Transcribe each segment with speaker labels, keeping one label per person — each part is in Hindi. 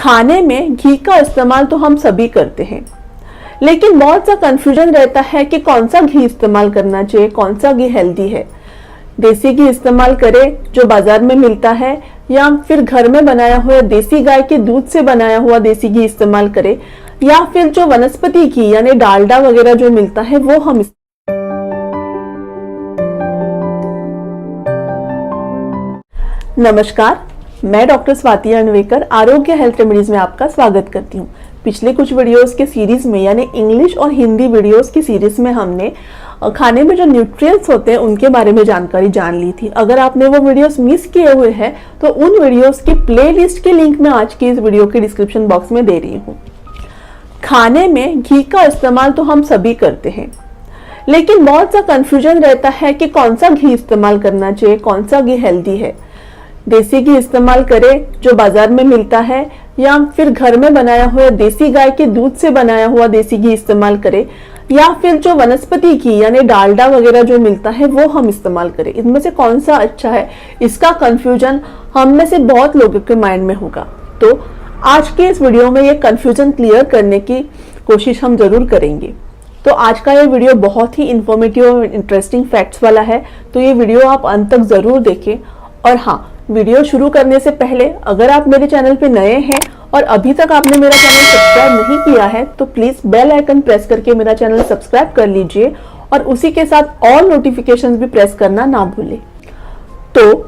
Speaker 1: खाने में घी का इस्तेमाल तो हम सभी करते हैं, लेकिन बहुत सा कंफ्यूजन रहता है कि कौन सा घी इस्तेमाल करना चाहिए, कौन सा घी हेल्दी है। देसी घी इस्तेमाल करें जो बाजार में मिलता है, या फिर घर में बनाया हुआ देसी गाय के दूध से बनाया हुआ देसी घी इस्तेमाल करें, या फिर जो वनस्पति घी यानी डालडा वगैरह जो मिलता है वो हम। नमस्कार, मैं डॉक्टर स्वाति अणवेकर आरोग्य हेल्थ रेमेडीज में आपका स्वागत करती हूँ। पिछले कुछ वीडियोस के सीरीज में यानी इंग्लिश और हिंदी वीडियोस की सीरीज में हमने खाने में जो न्यूट्रिएंट्स होते हैं उनके बारे में जानकारी जान ली थी। अगर आपने वो वीडियोस मिस किए हुए हैं तो उन वीडियोस की प्लेलिस्ट की लिंक मैं आज की इस वीडियो के डिस्क्रिप्शन बॉक्स में दे रही हूँ। खाने में घी का इस्तेमाल तो हम सभी करते हैं, लेकिन बहुत सा कंफ्यूजन रहता है कि कौन सा घी इस्तेमाल करना चाहिए, कौन सा घी हेल्दी है। देसी घी इस्तेमाल करें जो बाजार में मिलता है, या फिर घर में बनाया हुआ देसी गाय के दूध से बनाया हुआ देसी घी इस्तेमाल करें, या फिर जो वनस्पति घी यानी डालडा वगैरह जो मिलता है वो हम इस्तेमाल करें। इनमें से कौन सा अच्छा है, इसका कंफ्यूजन हम में से बहुत लोगों के माइंड में होगा। तो आज के इस वीडियो में ये कंफ्यूजन क्लियर करने की कोशिश हम जरूर करेंगे। तो आज का ये वीडियो बहुत ही इंफॉर्मेटिव और इंटरेस्टिंग फैक्ट्स वाला है, तो ये वीडियो आप अंत तक जरूर देखें। और हाँ, वीडियो शुरू करने से पहले अगर आप मेरे चैनल पे नए हैं और अभी तक आपने मेरा चैनल सब्सक्राइब नहीं किया है तो प्लीज बेल आइकन प्रेस करके मेरा चैनल सब्सक्राइब कर लीजिए और उसी के साथ ऑल नोटिफिकेशंस भी प्रेस करना ना भूलें। तो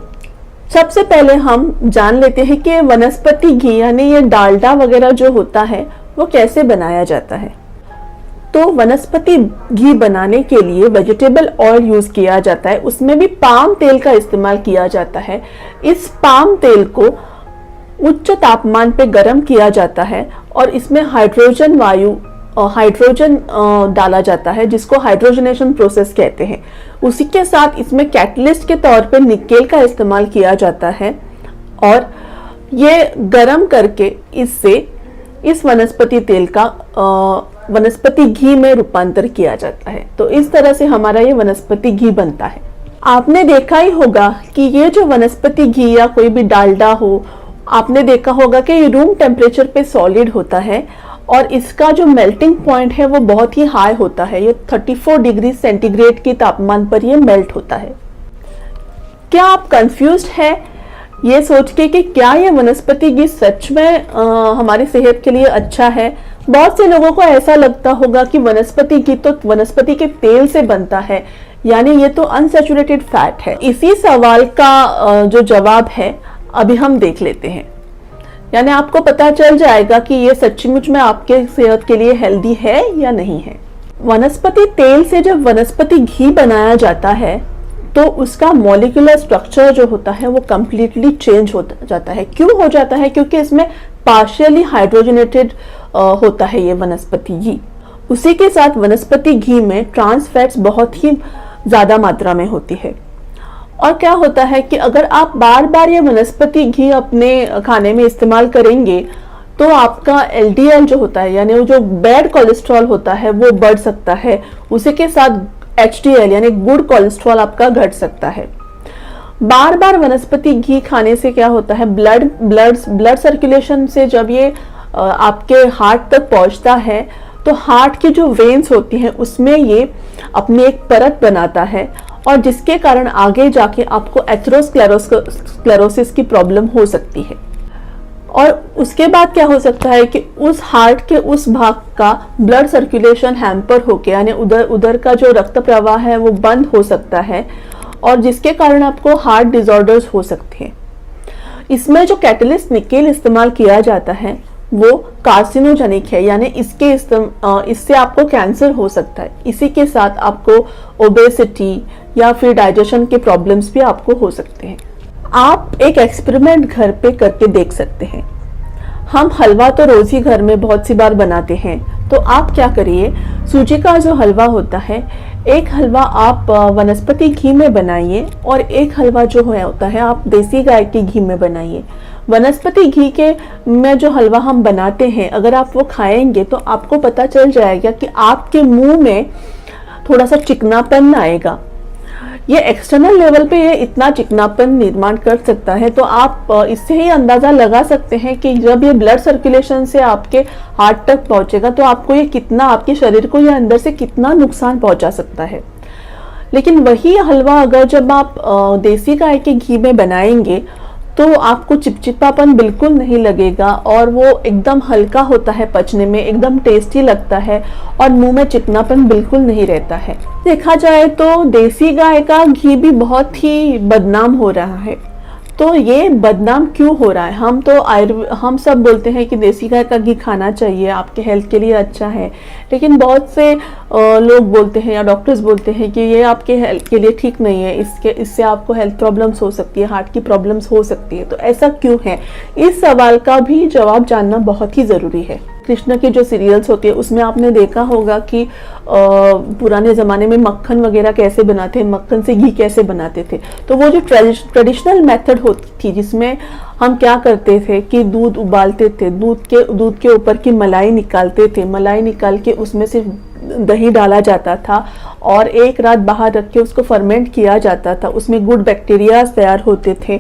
Speaker 1: सबसे पहले हम जान लेते हैं कि वनस्पति घी यानी ये डालडा वगैरह जो होता है वो कैसे बनाया जाता है। तो वनस्पति घी बनाने के लिए वेजिटेबल ऑयल यूज किया जाता है, उसमें भी पाम तेल का इस्तेमाल किया जाता है। इस पाम तेल को उच्च तापमान पे गर्म किया जाता है और इसमें हाइड्रोजन डाला जाता है जिसको हाइड्रोजनेशन प्रोसेस कहते हैं। उसी के साथ इसमें कैटलिस्ट के तौर पे निकेल का इस्तेमाल किया जाता है और ये गर्म करके इससे इस वनस्पति तेल का वनस्पति घी में रूपांतर किया जाता है। तो इस तरह से हमारा ये वनस्पति घी बनता है। आपने देखा ही होगा कि ये जो वनस्पति घी या कोई भी डालडा हो, आपने देखा होगा कि ये रूम टेम्परेचर पे सॉलिड होता है और इसका जो मेल्टिंग पॉइंट है वो बहुत ही हाई होता है। ये 34 डिग्री सेंटीग्रेड के तापमान पर ये मेल्ट होता है। क्या आप कंफ्यूज्ड है ये सोच के कि क्या ये वनस्पति घी सच में हमारी सेहत के लिए अच्छा है? बहुत से लोगों को ऐसा लगता होगा कि वनस्पति घी तो वनस्पति के तेल से बनता है, यानी ये तो अनसैचुरेटेड फैट है। इसी सवाल का जो जवाब है अभी हम देख लेते हैं, यानी आपको पता चल जाएगा कि ये सच्चीमुच में आपके सेहत के लिए हेल्दी है या नहीं है। वनस्पति तेल से जब वनस्पति घी बनाया जाता है तो उसका मॉलिक्यूलर स्ट्रक्चर जो होता है वो कंप्लीटली चेंज हो जाता है। क्यों हो जाता है? क्योंकि इसमें पार्शियली हाइड्रोजनेटेड होता है ये वनस्पति घी। उसी के साथ वनस्पति घी में ट्रांस फैट्स बहुत ही ज्यादा मात्रा में होती है। और क्या होता है कि अगर आप बार बार ये वनस्पति घी अपने खाने में इस्तेमाल करेंगे तो आपका LDL जो होता है यानी जो बैड कोलेस्ट्रॉल होता है वो बढ़ सकता है। उसी के साथ HDL यानी गुड कोलेस्ट्रॉल आपका घट सकता है। बार बार वनस्पति घी खाने से क्या होता है, ब्लड सर्कुलेशन से जब ये आपके हार्ट तक पहुंचता है तो हार्ट की जो वेन्स होती हैं उसमें ये अपनी एक परत बनाता है और जिसके कारण आगे जाके आपको एथेरोस्क्लेरोसिस की प्रॉब्लम हो सकती है। और उसके बाद क्या हो सकता है कि उस हार्ट के उस भाग का ब्लड सर्कुलेशन हैम्पर होके यानी उधर का जो रक्त प्रवाह है वो बंद हो सकता है और जिसके कारण आपको हार्ट डिसऑर्डर्स हो सकते हैं। इसमें जो कैटलिस्ट निकेल इस्तेमाल किया जाता है वो कार्सिनोजेनिक है, यानी इससे आपको कैंसर हो सकता है। इसी के साथ आपको ओबेसिटी या फिर डाइजेशन के प्रॉब्लम्स भी आपको हो सकते हैं। आप एक एक्सपेरिमेंट घर पे करके देख सकते हैं। हम हलवा तो रोज ही घर में बहुत सी बार बनाते हैं, तो आप क्या करिए, सूजी का जो हलवा होता है एक हलवा आप वनस्पति घी में बनाइए और एक हलवा जो होता है आप देसी गाय के घी में बनाइए। वनस्पति घी के में जो हलवा हम बनाते हैं अगर आप वो खाएंगे तो आपको पता चल जाएगा कि आपके मुंह में थोड़ा सा चिकनापन आएगा। ये एक्सटर्नल लेवल पे ये इतना चिकनापन निर्माण कर सकता है। तो आप इससे ही अंदाजा लगा सकते हैं कि जब ये ब्लड सर्कुलेशन से आपके हार्ट तक पहुंचेगा तो आपको ये कितना, आपके शरीर को ये अंदर से कितना नुकसान पहुंचा सकता है। लेकिन वही हलवा अगर जब आप देसी गाय के घी में बनाएंगे तो आपको चिपचिपापन बिल्कुल नहीं लगेगा और वो एकदम हल्का होता है पचने में, एकदम टेस्टी लगता है और मुंह में चिकनापन बिल्कुल नहीं रहता है। देखा जाए तो देसी गाय का घी भी बहुत ही बदनाम हो रहा है। तो ये बदनाम क्यों हो रहा है? हम सब बोलते हैं कि देसी गाय का घी खाना चाहिए, आपके हेल्थ के लिए अच्छा है, लेकिन बहुत से लोग बोलते हैं या डॉक्टर्स बोलते हैं कि ये आपके हेल्थ के लिए ठीक नहीं है, इससे आपको हेल्थ प्रॉब्लम्स हो सकती है, हार्ट की प्रॉब्लम्स हो सकती है। तो ऐसा क्यों है? इस सवाल का भी जवाब जानना बहुत ही ज़रूरी है। कृष्ण के जो सीरियल्स होते हैं उसमें आपने देखा होगा कि पुराने ज़माने में मक्खन वगैरह कैसे बनाते हैं, मक्खन से घी कैसे बनाते थे। तो वो जो ट्रेडिशनल मेथड होती थी जिसमें हम क्या करते थे कि दूध उबालते थे, दूध के ऊपर की मलाई निकालते थे, मलाई निकाल के उसमें सिर्फ दही डाला जाता था और एक रात बाहर रख के उसको फर्मेंट किया जाता था, उसमें गुड बैक्टीरिया तैयार होते थे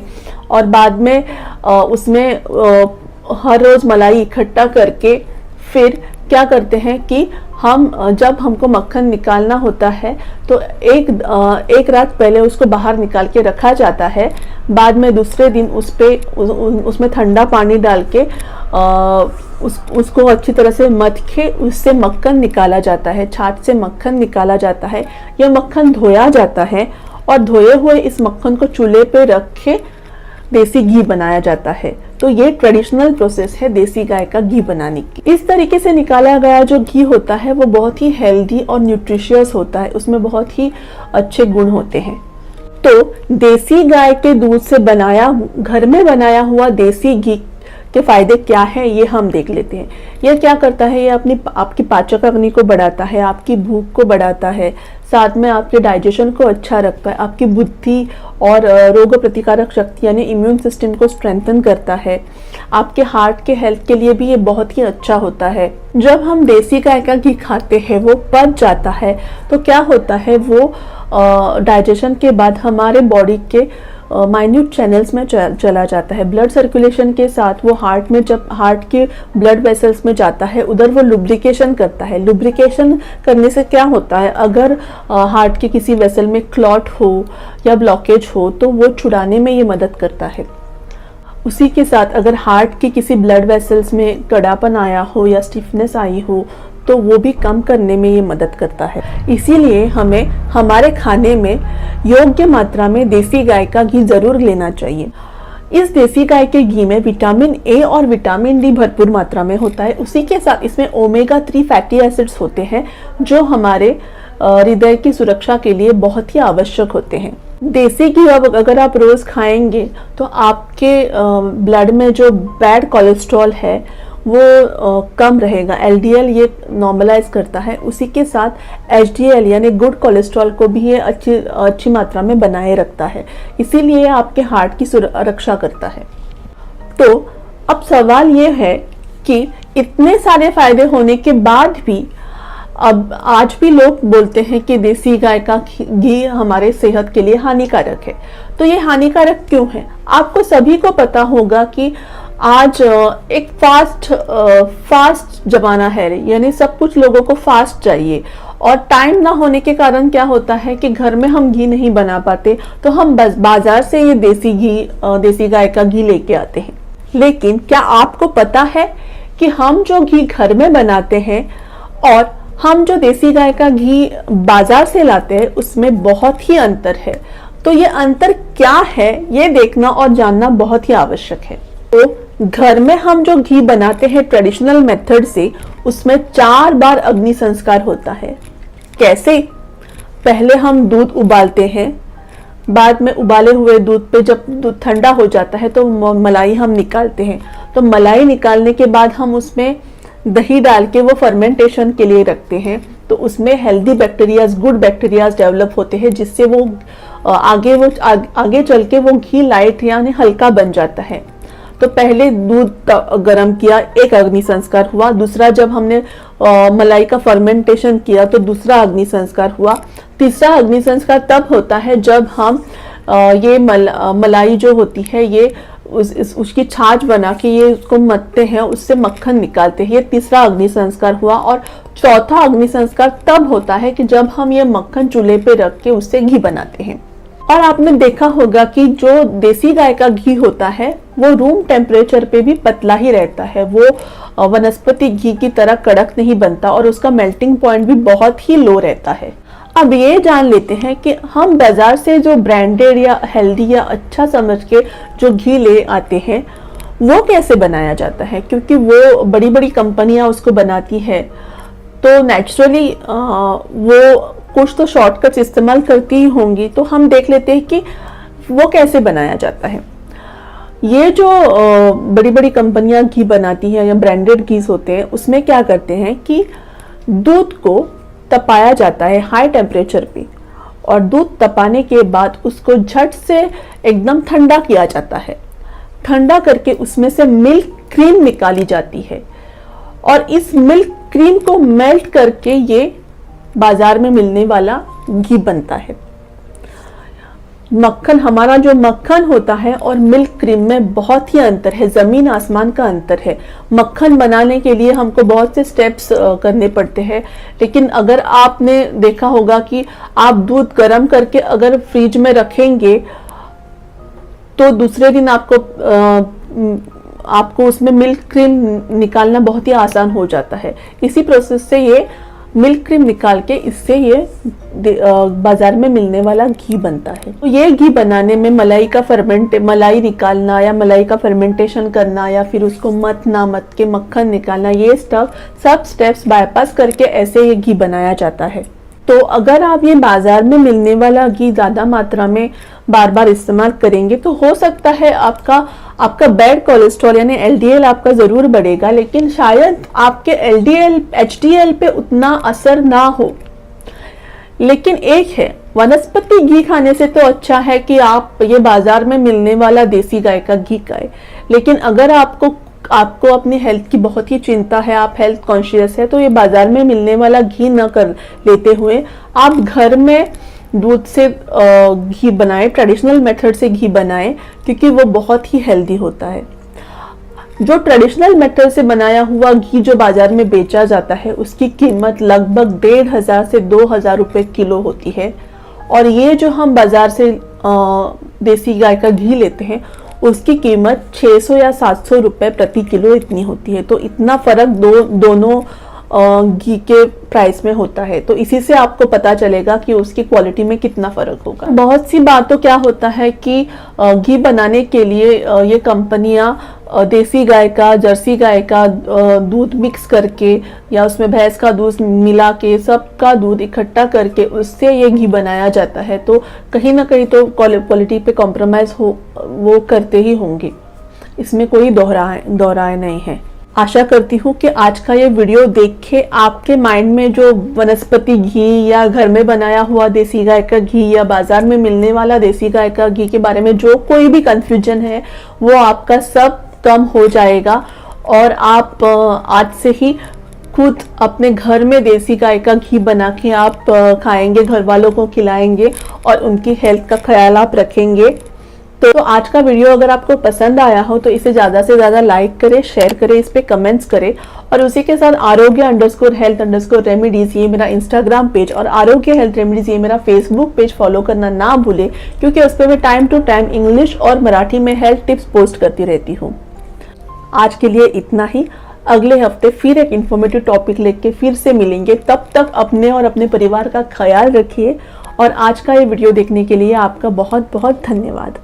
Speaker 1: और बाद में उसमें हर रोज़ मलाई इकट्ठा करके फिर क्या करते हैं कि जब हमको मक्खन निकालना होता है तो एक रात पहले उसको बाहर निकाल के रखा जाता है। बाद में दूसरे दिन उसमें ठंडा पानी डाल के उसको अच्छी तरह से मथ के उससे मक्खन निकाला जाता है, छाछ से मक्खन निकाला जाता है। यह मक्खन धोया जाता है और धोए हुए इस मक्खन को चूल्हे पे रख के देसी घी बनाया जाता है। तो ये ट्रेडिशनल प्रोसेस है देसी गाय का घी बनाने की। इस तरीके से निकाला गया जो घी होता है वो बहुत ही हेल्दी और न्यूट्रिशियस होता है, उसमें बहुत ही अच्छे गुण होते हैं। तो देसी गाय के दूध से घर में बनाया हुआ देसी घी के फायदे क्या है ये हम देख लेते हैं। यह क्या करता है? ये आपकी पाचक अग्नि को बढ़ाता है, आपकी भूख को बढ़ाता है, साथ में आपके डाइजेशन को अच्छा रखता है, आपकी बुद्धि और रोग प्रतिकारक शक्ति यानी इम्यून सिस्टम को स्ट्रेंथन करता है, आपके हार्ट के हेल्थ के लिए भी ये बहुत ही अच्छा होता है। जब हम देसी गाय का घी खाते हैं वो पच जाता है तो क्या होता है, वो डाइजेशन के बाद हमारे बॉडी के माइन्यूट चैनल्स में चला जाता है। ब्लड सर्कुलेशन के साथ वो जब हार्ट के ब्लड वेसल्स में जाता है उधर वो लुब्रिकेशन करता है। लुब्रिकेशन करने से क्या होता है, अगर हार्ट के किसी वेसल में क्लॉट हो या ब्लॉकेज हो तो वो छुड़ाने में ये मदद करता है। उसी के साथ अगर हार्ट के किसी ब्लड वेसल्स में कड़ापन आया हो या स्टिफनेस आई हो तो वो भी कम करने में ये मदद करता है। इसीलिए हमें हमारे खाने में योग्य मात्रा में देसी गाय का घी जरूर लेना चाहिए। इस देसी गाय के घी में विटामिन ए और विटामिन डी भरपूर मात्रा में होता है। उसी के साथ इसमें ओमेगा 3 फैटी एसिड्स होते हैं जो हमारे हृदय की सुरक्षा के लिए बहुत ही आवश्यक होते हैं। देसी घी अगर आप रोज खाएंगे तो आपके ब्लड में जो बैड कोलेस्ट्रॉल है वो कम रहेगा। एलडीएल ये नॉर्मलाइज करता है, उसी के साथ एचडीएल यानी गुड कोलेस्ट्रॉल को भी ये अच्छी मात्रा में बनाए रखता है, इसीलिए आपके हार्ट की रक्षा करता है। तो अब सवाल ये है कि इतने सारे फायदे होने के बाद भी अब आज भी लोग बोलते हैं कि देसी गाय का घी हमारे सेहत के लिए हानिकारक है। तो ये हानिकारक क्यों है? आपको सभी को पता होगा कि आज एक फास्ट जमाना है, यानी सब कुछ लोगों को फास्ट चाहिए और टाइम ना होने के कारण क्या होता है कि घर में हम घी नहीं बना पाते तो हम बस बाजार से ये देसी गाय का घी लेके आते हैं। लेकिन क्या आपको पता है कि हम जो घी घर में बनाते हैं और हम जो देसी गाय का घी बाजार से लाते हैं उसमें बहुत ही अंतर है। तो ये अंतर क्या है ये देखना और जानना बहुत ही आवश्यक है। तो घर में हम जो घी बनाते हैं ट्रेडिशनल मेथड से उसमें 4 बार अग्नि संस्कार होता है। कैसे? पहले हम दूध उबालते हैं, बाद में उबाले हुए दूध पे जब दूध ठंडा हो जाता है तो मलाई हम निकालते हैं। तो मलाई निकालने के बाद हम उसमें दही डाल के वो फर्मेंटेशन के लिए रखते हैं। तो उसमें healthy bacterias, good bacterias develop होते हैं जिससे वो आगे चल के वो घी लाइट यानी हल्का बन जाता है। तो पहले दूध गर्म किया, एक अग्नि संस्कार हुआ। दूसरा जब हमने मलाई का फर्मेंटेशन किया तो दूसरा अग्नि संस्कार हुआ। तीसरा अग्नि संस्कार तब होता है जब हम ये मलाई जो होती है ये उसकी छाछ बना के ये उसको मथते हैं, उससे मक्खन निकालते हैं। ये तीसरा अग्नि संस्कार हुआ। और चौथा अग्नि संस्कार तब होता है कि जब हम ये मक्खन चूल्हे पे रख के उससे घी बनाते हैं। और आपने देखा होगा कि जो देसी गाय का घी होता है वो रूम टेम्परेचर पे भी पतला ही रहता है, वो वनस्पति घी की तरह कड़क नहीं बनता और उसका मेल्टिंग पॉइंट भी बहुत ही लो रहता है। अब ये जान लेते हैं कि हम बाजार से जो ब्रांडेड या हेल्दी या अच्छा समझ के जो घी ले आते हैं वो कैसे बनाया जाता है, क्योंकि वो बड़ी बड़ी कंपनियां उसको बनाती है तो नेचुरली वो कुछ तो शॉर्टकट्स इस्तेमाल करती ही होंगी। तो हम देख लेते हैं कि वो कैसे बनाया जाता है। ये जो बड़ी बड़ी कंपनियां घी बनाती हैं या ब्रांडेड घी होते हैं उसमें क्या करते हैं कि दूध को तपाया जाता है हाई टेम्परेचर पे, और दूध तपाने के बाद उसको झट से एकदम ठंडा किया जाता है। ठंडा करके उसमें से मिल्क क्रीम निकाली जाती है और इस मिल्क क्रीम को मेल्ट करके ये बाजार में मिलने वाला घी बनता है। मक्खन, हमारा जो मक्खन होता है और मिल्क क्रीम में बहुत ही अंतर है, जमीन आसमान का अंतर है। मक्खन बनाने के लिए हमको बहुत से स्टेप्स करने पड़ते हैं, लेकिन अगर आपने देखा होगा कि आप दूध गर्म करके अगर फ्रिज में रखेंगे तो दूसरे दिन आपको उसमें मिल्क क्रीम निकालना बहुत ही आसान हो जाता है। इसी प्रोसेस से ये मिल्क क्रीम निकाल के इससे ये बाजार में मिलने वाला घी बनता है। तो ये घी बनाने में मलाई निकालना या मलाई का फर्मेंटेशन करना या फिर उसको मत के मक्खन निकालना, ये सब स्टेप्स बाईपास करके ऐसे ये घी बनाया जाता है। तो अगर आप ये बाजार में मिलने वाला घी ज्यादा मात्रा में बार बार इस्तेमाल करेंगे तो हो सकता है आपका बैड कोलेस्ट्रॉल यानी LDL आपका जरूर बढ़ेगा, लेकिन शायद आपके HDL पे उतना असर ना हो। लेकिन एक है, वनस्पति घी खाने से तो अच्छा है कि आप ये बाजार में मिलने वाला देसी गाय का घी खाएं। लेकिन अगर आपको अपनी हेल्थ की बहुत ही चिंता है, आप हेल्थ कॉन्शियस है, तो ये बाजार में मिलने वाला घी न कर लेते हुए आप घर में दूध से घी बनाएं, ट्रेडिशनल मेथड से घी बनाएं, क्योंकि वो बहुत ही हेल्दी होता है। जो ट्रेडिशनल मेथड से बनाया हुआ घी जो बाजार में बेचा जाता है उसकी कीमत लगभग 1,500 से 2,000 रुपए किलो होती है, और ये जो हम बाजार से देसी गाय का घी लेते हैं उसकी कीमत 600 या 700 रुपए प्रति किलो इतनी होती है। तो इतना फर्क दोनों घी के प्राइस में होता है। तो इसी से आपको पता चलेगा कि उसकी क्वालिटी में कितना फर्क होगा। बहुत सी बार तो क्या होता है कि घी बनाने के लिए ये कंपनियां देसी गाय का, जर्सी गाय का दूध मिक्स करके या उसमें भैंस का दूध मिला के सबका दूध इकट्ठा करके उससे ये घी बनाया जाता है। तो कहीं ना कहीं तो क्वालिटी पे कॉम्प्रोमाइज वो करते ही होंगे, इसमें कोई दोहराए नहीं है। आशा करती हूँ कि आज का ये वीडियो देख के आपके माइंड में जो वनस्पति घी या घर में बनाया हुआ देसी गाय का घी या बाजार में मिलने वाला देसी गाय का घी के बारे में जो कोई भी कंफ्यूजन है वो आपका सब कम हो जाएगा, और आप आज से ही खुद अपने घर में देसी गाय का घी बना के आप खाएंगे, घर वालों को खिलाएंगे और उनकी हेल्थ का ख्याल आप रखेंगे। तो आज का वीडियो अगर आपको पसंद आया हो तो इसे ज़्यादा से ज़्यादा लाइक करें, शेयर करें, इस पे कमेंट्स करें, और उसी के साथ आरोग्य_health_remedies ये मेरा इंस्टाग्राम पेज और आरोग्य हेल्थ रेमेडीज ये मेरा फेसबुक पेज फॉलो करना ना भूलें, क्योंकि उस पर मैं टाइम टू टाइम इंग्लिश और मराठी में हेल्थ टिप्स पोस्ट करती रहती हूँ। आज के लिए इतना ही। अगले हफ्ते फिर एक इन्फॉर्मेटिव टॉपिक लेके फिर से मिलेंगे। तब तक अपने और अपने परिवार का ख्याल रखिए, और आज का ये वीडियो देखने के लिए आपका बहुत बहुत धन्यवाद।